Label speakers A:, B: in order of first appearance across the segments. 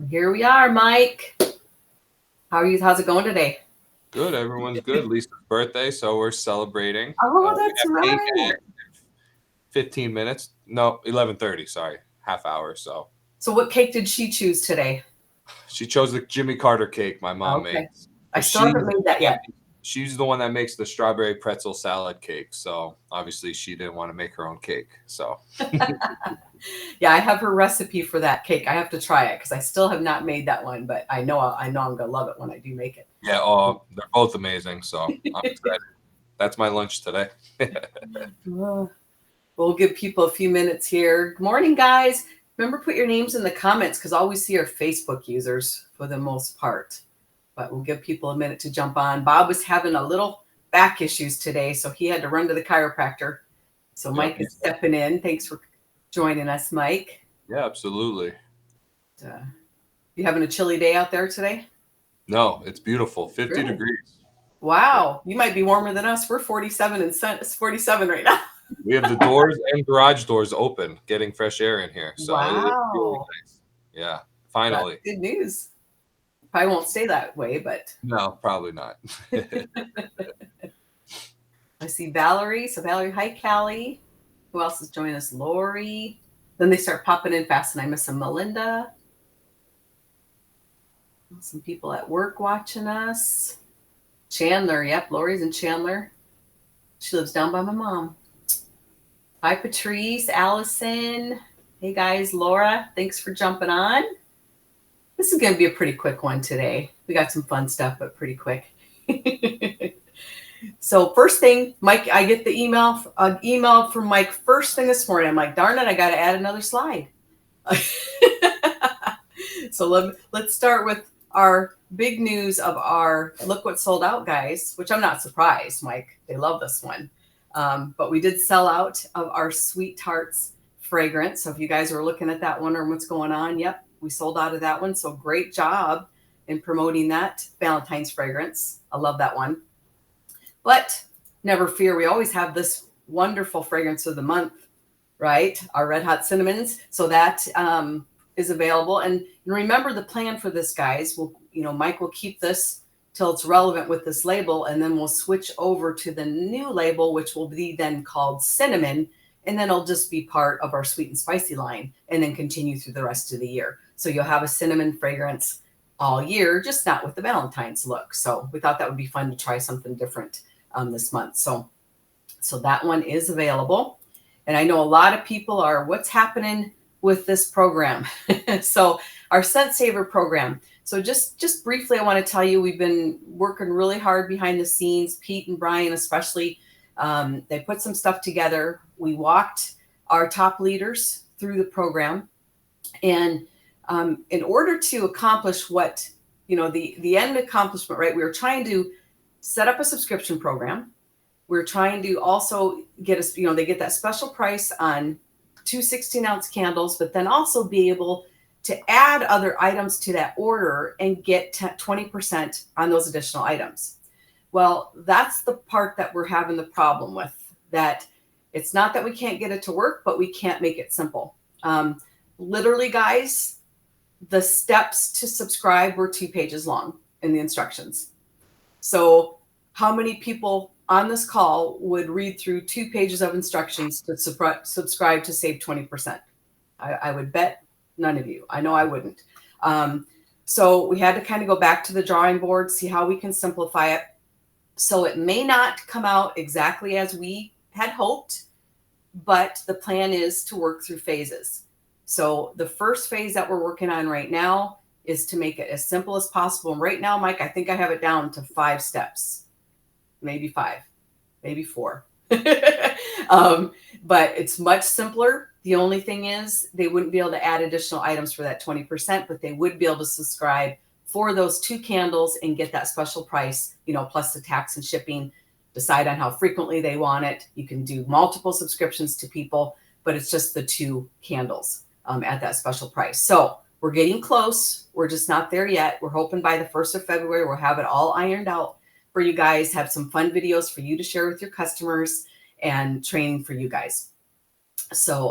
A: Here we are, Mike. How are you? How's it going today?
B: Good. Everyone's good. Lisa's birthday, so we're celebrating.
A: Oh,
B: We
A: that's
B: have cake
A: right.
B: at 15 minutes. No, 11:30. Sorry, half hour. So
A: So, what cake did she choose today?
B: she chose the Jimmy Carter cake my mom
A: Okay.
B: makes
A: I
B: because
A: still haven't made that yet.
B: she's the one that makes the strawberry pretzel salad cake. So obviously she didn't want to make her own cake. So
A: Yeah, I have her recipe for that cake. I have to try it because I still have not made that one, but I know I'm gonna love it when I do make it.
B: yeah, they're both amazing. So I'm excited. That's my lunch today.
A: Uh, we'll give people a few minutes here. Good morning, guys. Remember, put your names in the comments because all we see are Facebook users for the most part. But we'll give people a minute to jump on. Bob was having a little back issues today, so he had to run to the chiropractor. So
B: Yep.
A: Mike is stepping in. Thanks for joining us, Mike.
B: Yeah, absolutely.
A: You having a chilly day out there today?
B: No, it's beautiful. 50
A: Really?
B: degrees. Yeah.
A: Wow, you might be warmer than us. We're 47 and it's 47 right now.
B: We have the doors and garage doors open, getting fresh air in here. So it is really
A: Wow,
B: nice. Yeah,
A: that's
B: finally.
A: good news. Probably won't stay that way, but
B: No, probably not.
A: I see Valerie. So Valerie, hi, Callie. Who else is joining us? Lori. Then they start popping in fast, and I miss some Melinda. Some people at work watching us. Chandler, yep, Lori's in Chandler. She lives down by my mom. Hi, Patrice, Allison. Hey, guys, Laura, thanks for jumping on. This is going to be a pretty quick one today. We got some fun stuff, but pretty quick. So first thing, Mike, I get the email from Mike first thing this morning. I'm like, darn it, I got to add another slide. So let's start with our big news of our look what sold out, guys, which I'm not surprised, Mike. They love this one. But we did sell out of our Sweet Tarts fragrance. So if you guys are looking at that, wondering what's going on, yep, we sold out of that one. So great job in promoting that Valentine's fragrance. I love that one. But never fear, we always have this wonderful fragrance of the month, right? Our Red Hot Cinnamons. So that is available. And remember the plan for this, guys. Mike will keep this till it's relevant with this label, and then we'll switch over to the new label, which will be then called Cinnamon, and then it'll just be part of our sweet and spicy line, and then continue through the rest of the year. So you'll have a cinnamon fragrance all year, just not with the Valentine's look. So we thought that would be fun to try something different this month. So that one is available. And I know a lot of people are, what's happening with this program? So our Scent Saver program. So just briefly, I want to tell you, we've been working really hard behind the scenes. Pete and Brian, especially, they put some stuff together. We walked our top leaders through the program, and in order to accomplish what the end accomplishment, right? We were trying to set up a subscription program. We're trying to also get us, they get that special price on 2 16-ounce candles, but then also be able to add other items to that order and get 20% on those additional items. Well, that's the part that we're having the problem with, that it's not that we can't get it to work, but we can't make it simple. Literally, guys, the steps to subscribe were 2 pages long in the instructions. So how many people on this call would read through 2 pages of instructions to subscribe to save 20%? I would bet none of you. I know I wouldn't. So we had to kind of go back to the drawing board, see how we can simplify it. So it may not come out exactly as we had hoped, but the plan is to work through phases. So the first phase that we're working on right now is to make it as simple as possible. And right now, Mike, I think I have it down to 5 steps, maybe 5, maybe 4. But it's much simpler. The only thing is they wouldn't be able to add additional items for that 20%, but they would be able to subscribe for those 2 candles and get that special price, plus the tax and shipping, decide on how frequently they want it. You can do multiple subscriptions to people, but it's just the 2 candles at that special price. So we're getting close. We're just not there yet. We're hoping by the 1st of February, we'll have it all ironed out for you guys, have some fun videos for you to share with your customers and training for you guys. So,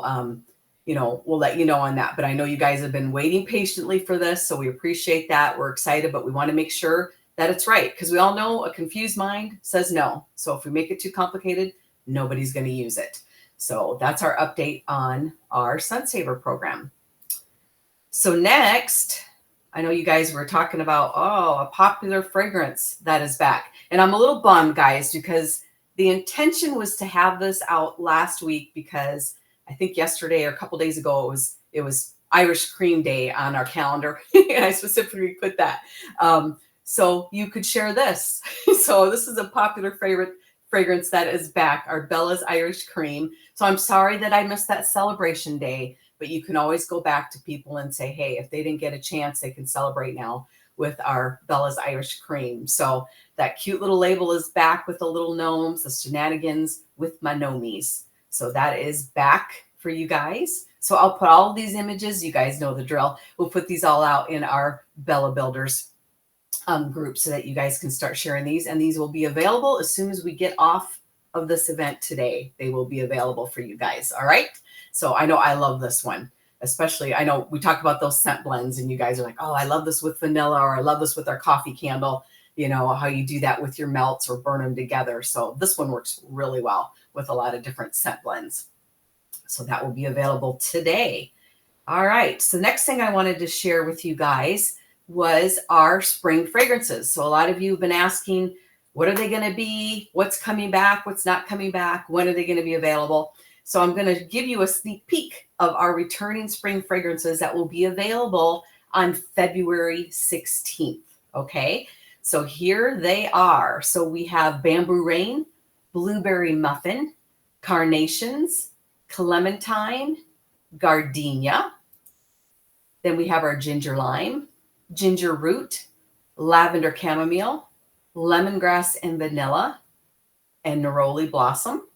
A: we'll let you know on that. But I know you guys have been waiting patiently for this, so we appreciate that. We're excited, but we want to make sure that it's right, because we all know a confused mind says no. So if we make it too complicated, nobody's going to use it. So that's our update on our Sunsaver program. So next, I know you guys were talking about, a popular fragrance that is back. And I'm a little bummed, guys, because the intention was to have this out last week, because I think yesterday or a couple days ago, it was Irish Cream Day on our calendar. And I specifically put that. So you could share this. So this is a popular favorite fragrance that is back, our Bella's Irish Cream. So I'm sorry that I missed that celebration day, but you can always go back to people and say, hey, if they didn't get a chance, they can celebrate now with our Bella's Irish Cream. So that cute little label is back with the little gnomes, the shenanigans with my gnomies. So that is back for you guys. So I'll put all of these images. You guys know the drill. We'll put these all out in our Bella Builders group so that you guys can start sharing these. And these will be available as soon as we get off of this event today. They will be available for you guys. All right. So I know I love this one, especially. I know we talk about those scent blends and you guys are like, oh, I love this with vanilla, or I love this with our coffee candle. How you do that with your melts or burn them together. So this one works really well with a lot of different scent blends. So that will be available today. All right. So next thing I wanted to share with you guys was our spring fragrances. So a lot of you have been asking, what are they going to be? What's coming back? What's not coming back? When are they going to be available? So I'm going to give you a sneak peek of our returning spring fragrances that will be available on February 16th. Okay. So here they are. So we have Bamboo Rain, Blueberry Muffin, Carnations, Clementine, Gardenia. Then we have our Ginger Lime, Ginger Root, Lavender Chamomile, Lemongrass and Vanilla, and Neroli Blossom.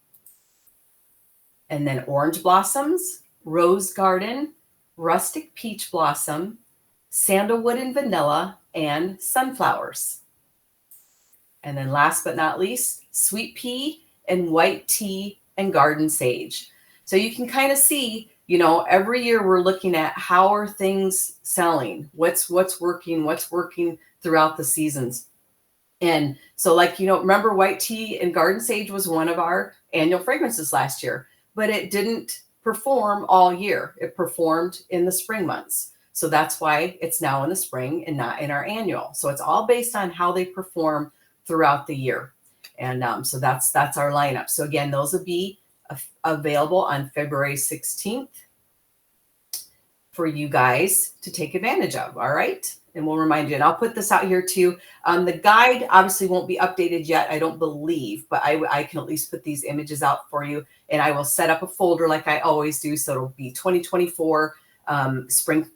A: And then Orange Blossoms, Rose Garden, Rustic Peach Blossom, Sandalwood and Vanilla, and Sunflowers. And then last but not least, Sweet Pea and White Tea and Garden Sage. So you can kind of see, every year we're looking at how are things selling, what's working throughout the seasons. And so remember White Tea and Garden Sage was one of our annual fragrances last year, but it didn't perform all year. It performed in the spring months. So that's why it's now in the spring and not in our annual. So it's all based on how they perform throughout the year. And so that's our lineup. So again, those will be available on February 16th for you guys to take advantage of. All right. And we'll remind you, and I'll put this out here too. The guide obviously won't be updated yet, I don't believe, but I can at least put these images out for you, and I will set up a folder like I always do. So it'll be 2024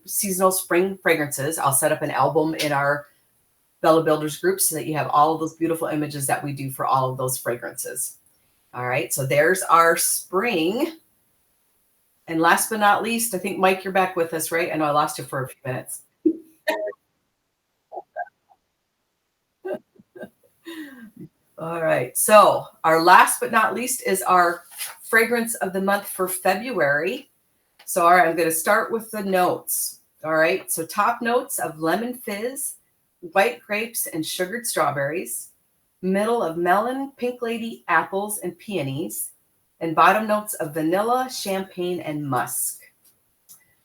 A: seasonal spring fragrances. I'll set up an album in our Bella Builders group so that you have all of those beautiful images that we do for all of those fragrances. All right. So there's our spring. And last but not least, I think, Mike, you're back with us, right? I know I lost you for a few minutes. All right. So our last but not least is our fragrance of the month for February. So, all right, I'm going to start with the notes. All right. So top notes of lemon fizz, white grapes, and sugared strawberries. Middle of melon, pink lady, apples, and peonies. And bottom notes of vanilla, champagne, and musk.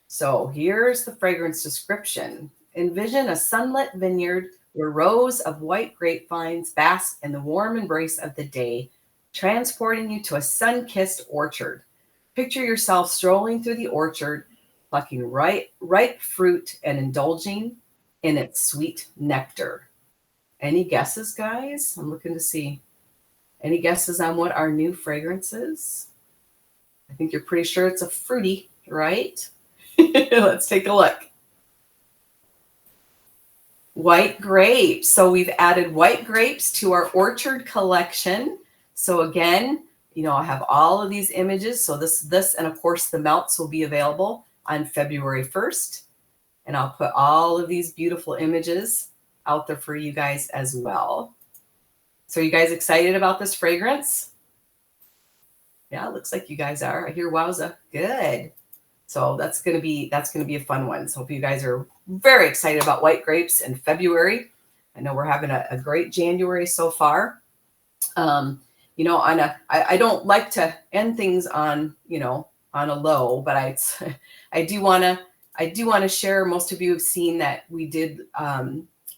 A: So here's the fragrance description. Envision a sunlit vineyard where rows of white grapevines bask in the warm embrace of the day, transporting you to a sun-kissed orchard. Picture yourself strolling through the orchard, plucking ripe fruit and indulging in its sweet nectar. Any guesses, guys? I'm looking to see. Any guesses on what our new fragrance is? I think you're pretty sure it's a fruity, right? Let's take a look. White grapes. So we've added white grapes to our orchard collection. So again, I have all of these images. So this, and of course the melts will be available on February 1st. And I'll put all of these beautiful images out there for you guys as well. So are you guys excited about this fragrance? Yeah, it looks like you guys are. I hear wowza. Good. So that's gonna be a fun one. So if you guys are very excited about white grapes in February, I know we're having a great January so far. You know, I don't like to end things on, you know, on a low, but I do want to share. Most of you have seen that we did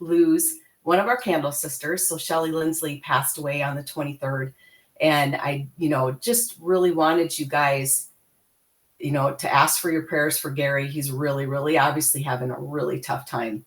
A: lose one of our Candle sisters. So Shelly Lindsley passed away on the 23rd. And I, you know, just really wanted you guys, you know, to ask for your prayers for Gary. He's really, really obviously having a really tough time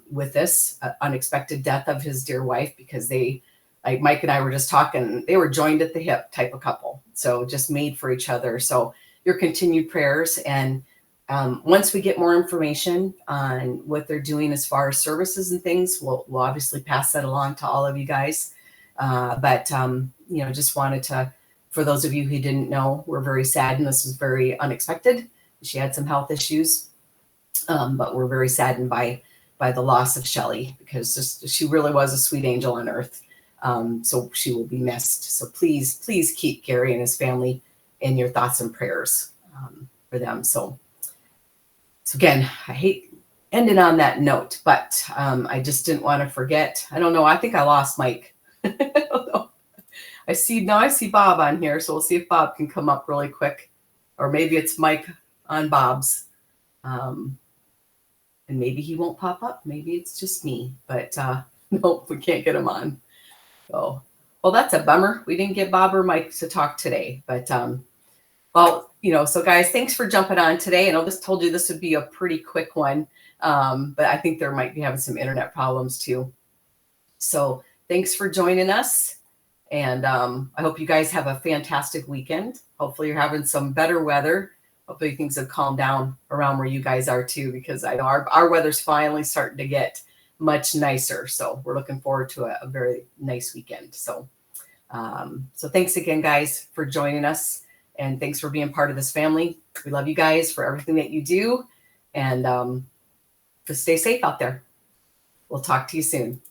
A: with this unexpected death of his dear wife, because they, like Mike and I were just talking, they were joined at the hip type of couple. So just made for each other. So your continued prayers. And once we get more information on what they're doing as far as services and things, we'll obviously pass that along to all of you guys. But you know, just wanted to, for those of you who didn't know, we're very saddened. This was very unexpected. She had some health issues, but we're very saddened by the loss of Shelly, because she really was a sweet angel on earth. So she will be missed. So please keep Gary and his family in your thoughts and prayers for them. So again, I hate ending on that note, but I just didn't want to forget. I don't know. I think I lost Mike. I don't know. I see Bob on here, so we'll see if Bob can come up really quick, or maybe it's Mike on Bob's, and maybe he won't pop up. Maybe it's just me, but nope, we can't get him on. So, well, that's a bummer. We didn't get Bob or Mike to talk today, but well, you know, so guys, thanks for jumping on today. And I just told you this would be a pretty quick one, but I think there might be having some internet problems too. So thanks for joining us. And I hope you guys have a fantastic weekend. Hopefully you're having some better weather. Hopefully things have calmed down around where you guys are too, because I know our weather's finally starting to get much nicer. So we're looking forward to a very nice weekend. So, so thanks again, guys, for joining us. And thanks for being part of this family. We love you guys for everything that you do. And just stay safe out there. We'll talk to you soon.